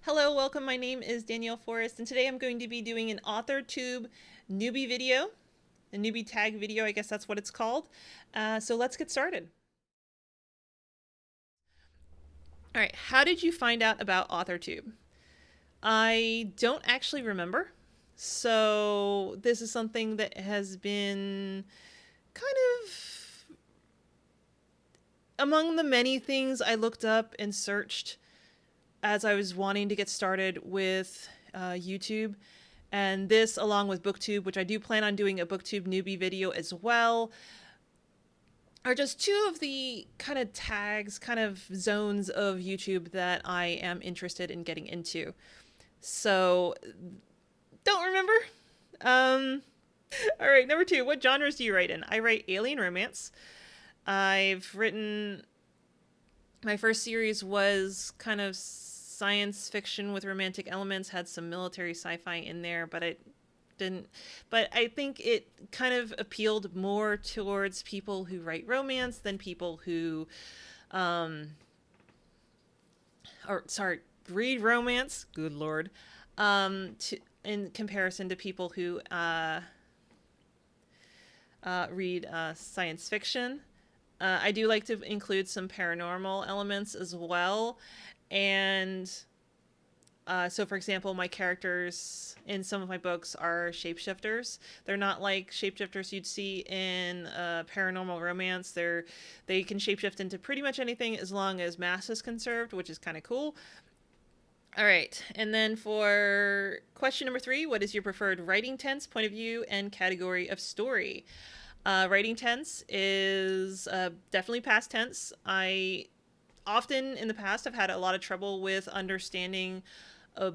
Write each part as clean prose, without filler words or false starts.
Hello, welcome. My name is Danielle Forrest, and today I'm going to be doing an AuthorTube Newbie video, a Newbie Tag video, I guess that's what it's called. So let's get started. All right, how did you find out about AuthorTube? I don't actually remember. So this is something that has been kind of among the many things I looked up and searched as I was wanting to get started with YouTube. And this, along with BookTube, which I do plan on doing a BookTube newbie video as well, are just two of the kind of tags, kind of zones of YouTube that I am interested in getting into. So, don't remember. All right, number 2, what genres do you write in? I write alien romance. I've written, my first series was kind of science fiction with romantic elements, had some military sci-fi in there, but I think it kind of appealed more towards people who write romance than people who read romance, good lord, in comparison to people who read science fiction. I do like to include some paranormal elements as well. And so, for example, my characters in some of my books are shapeshifters. They're not like shapeshifters you'd see in paranormal romance. They can shapeshift into pretty much anything as long as mass is conserved, which is kind of cool. All right, and then for question number 3, what is your preferred writing tense, point of view, and category of story? Writing tense is definitely past tense. I often in the past have had a lot of trouble with understanding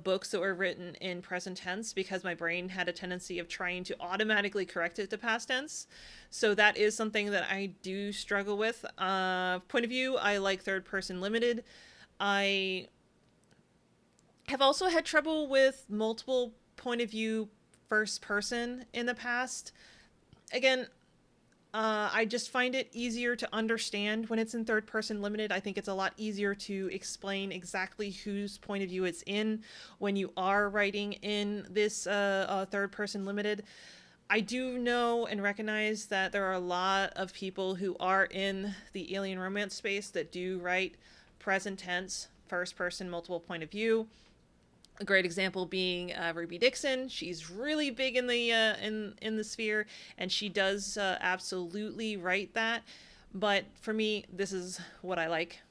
books that were written in present tense because my brain had a tendency of trying to automatically correct it to past tense. So that is something that I do struggle with. Point of view, I like third person limited. I have also had trouble with multiple point of view first person in the past. Again, I just find it easier to understand when it's in third person limited. I think it's a lot easier to explain exactly whose point of view it's in when you are writing in this third person limited. I do know and recognize that there are a lot of people who are in the alien romance space that do write present tense, first person, multiple point of view. A great example being Ruby Dixon. She's really big in the in the sphere, and she does absolutely write that. But for me, this is what I like.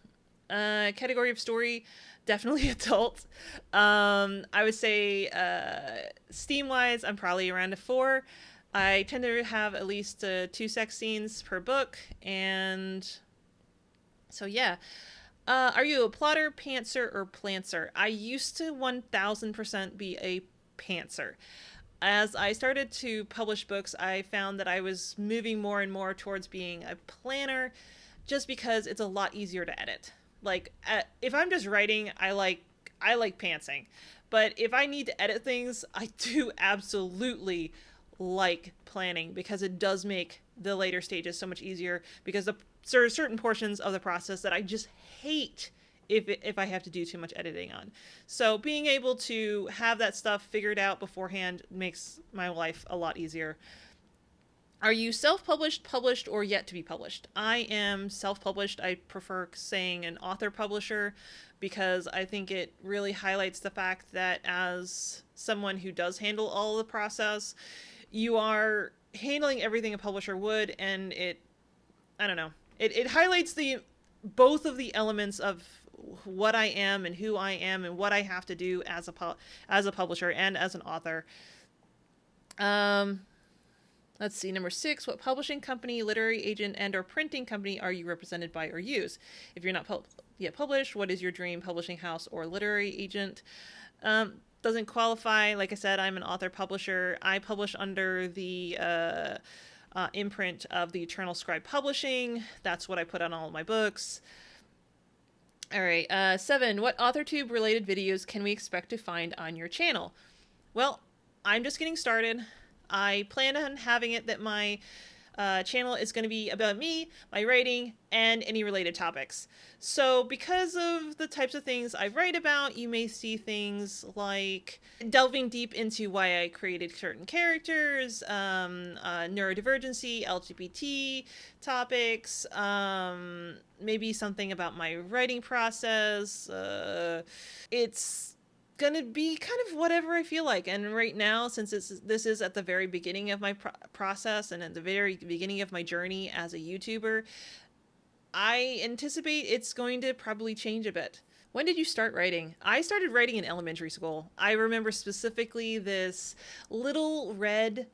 Category of story, definitely adult. I would say Steam-wise, I'm probably around a 4. I tend to have at least 2 sex scenes per book, and so yeah. Are you a plotter, pantser, or plantser? I used to 1000% be a pantser. As I started to publish books, I found that I was moving more and more towards being a planner just because it's a lot easier to edit. Like, if I'm just writing, I like pantsing. But if I need to edit things, I do absolutely like planning because it does make the later stages so much easier because there are certain portions of the process that I just hate if I have to do too much editing on. So being able to have that stuff figured out beforehand makes my life a lot easier. Are you self-published, published, or yet to be published? I am self-published. I prefer saying an author publisher because I think it really highlights the fact that as someone who does handle all of the process, you are handling everything a publisher would, and I don't know. It highlights both of the elements of what I am and who I am and what I have to do as a publisher and as an author. Let's see, number 6, what publishing company, literary agent, and or printing company are you represented by or use? If you're not yet published, what is your dream publishing house or literary agent? Doesn't qualify. Like I said, I'm an author publisher. I publish under the imprint of the Eternal Scribe Publishing. That's what I put on all of my books. All right, 7, what AuthorTube related videos can we expect to find on your channel? Well, I'm just getting started. I plan on having it that my channel is going to be about me, my writing, and any related topics. So because of the types of things I write about, you may see things delving deep into why I created certain characters, neurodivergency, LGBT topics, maybe something about my writing process. It's gonna be kind of whatever I feel like. And right now, since this is at the very beginning of my process and at the very beginning of my journey as a YouTuber, I anticipate it's going to probably change a bit. When did you start writing? I started writing in elementary school. I remember specifically this little red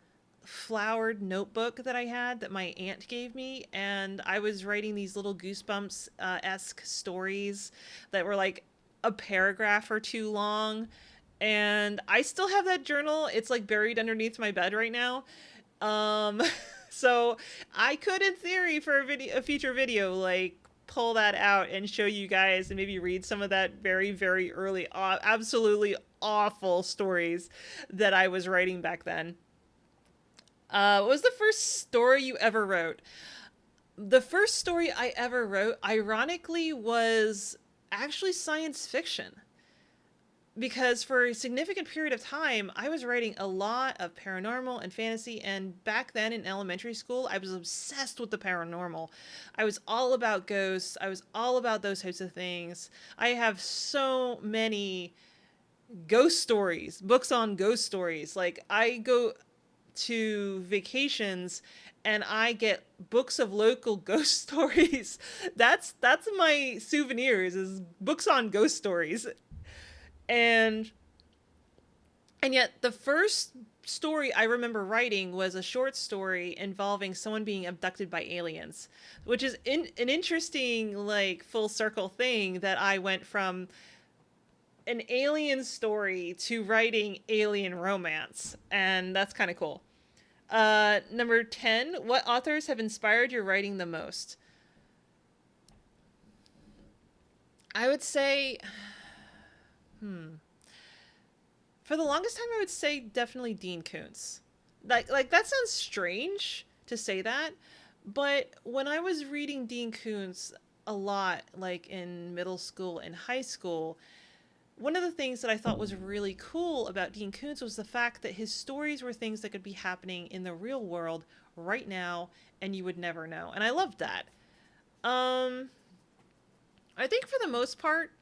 flowered notebook that I had that my aunt gave me, and I was writing these little Goosebumps-esque stories that were like a paragraph or two long, and I still have that journal. It's like buried underneath my bed right now. So I could, in theory, for a future video, like pull that out and show you guys and maybe read some of that very, very early, absolutely awful stories that I was writing back then. What was the first story you ever wrote? The first story I ever wrote, ironically, was actually science fiction. Because for a significant period of time, I was writing a lot of paranormal and fantasy, and back then in elementary school, I was obsessed with the paranormal. I was all about ghosts. I was all about those types of things. I have so many ghost stories, books on ghost stories. Like, I go to vacations and I get books of local ghost stories. That's my souvenirs, is books on ghost stories. And yet the first story I remember writing was a short story involving someone being abducted by aliens, which is an interesting, like, full circle thing, that I went from an alien story to writing alien romance, and that's kind of cool. Number 10, what authors have inspired your writing the most? I would say, for the longest time, I would say definitely Dean Koontz. Like that sounds strange to say that, but when I was reading Dean Koontz a lot, like in middle school and high school, one of the things that I thought was really cool about Dean Koontz was the fact that his stories were things that could be happening in the real world right now, and you would never know. And I loved that. I think for the most part,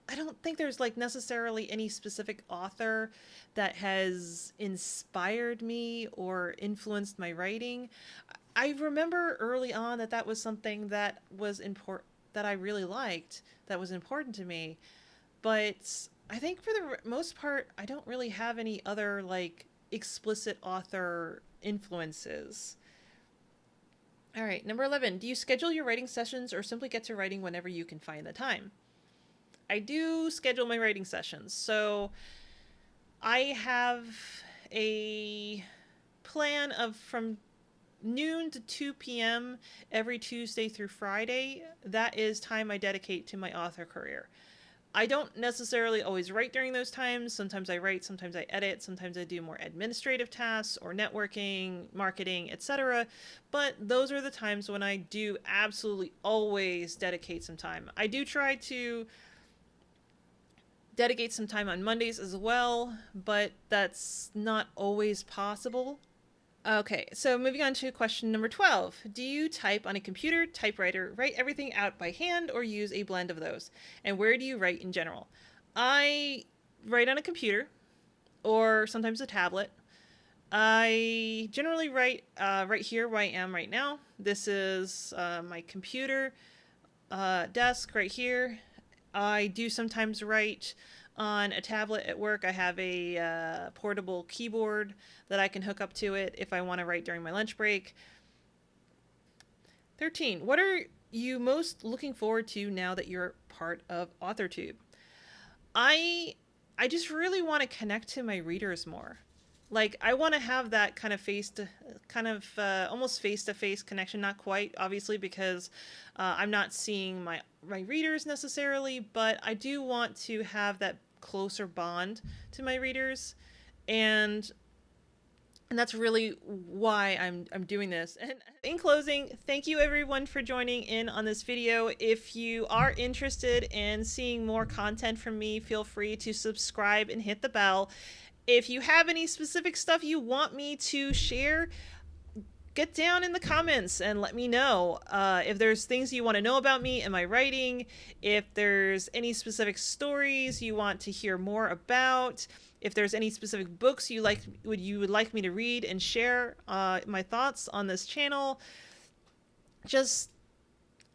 I don't think there's like necessarily any specific author that has inspired me or influenced my writing. I remember early on that was something that was important, that I really liked, that was important to me. But I think for the most part, I don't really have any other like explicit author influences. All right, number 11. Do you schedule your writing sessions or simply get to writing whenever you can find the time? I do schedule my writing sessions. So I have a plan of from noon to 2 p.m. every Tuesday through Friday. That is time I dedicate to my author career. I don't necessarily always write during those times. Sometimes I write, sometimes I edit, sometimes I do more administrative tasks or networking, marketing, etc. But those are the times when I do absolutely always dedicate some time. I do try to dedicate some time on Mondays as well, but that's not always possible. Okay, so moving on to question number 12. Do you type on a computer, typewriter, write everything out by hand, or use a blend of those? And where do you write in general? I write on a computer, or sometimes a tablet. I generally write right here where I am right now. This is my computer desk right here. I do sometimes write on a tablet at work. I have a portable keyboard that I can hook up to it if I want to write during my lunch break. 13. What are you most looking forward to now that you're part of AuthorTube? I just really want to connect to my readers more. Like, I want to have that kind of almost face-to-face connection. Not quite, obviously, because I'm not seeing my readers necessarily, but I do want to have that closer bond to my readers. And And that's really why I'm doing this. And in closing, thank you everyone for joining in on this video. If you are interested in seeing more content from me, feel free to subscribe and hit the bell. If you have any specific stuff you want me to share, get down in the comments and let me know. If there's things you want to know about me and my writing, if there's any specific stories you want to hear more about, if there's any specific books you would like me to read and share my thoughts on this channel, just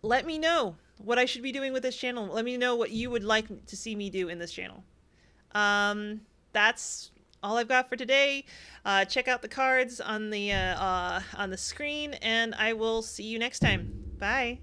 let me know what I should be doing with this channel. Let me know what you would like to see me do in this channel. That's all I've got for today. Check out the cards on the screen, and I will see you next time. Bye.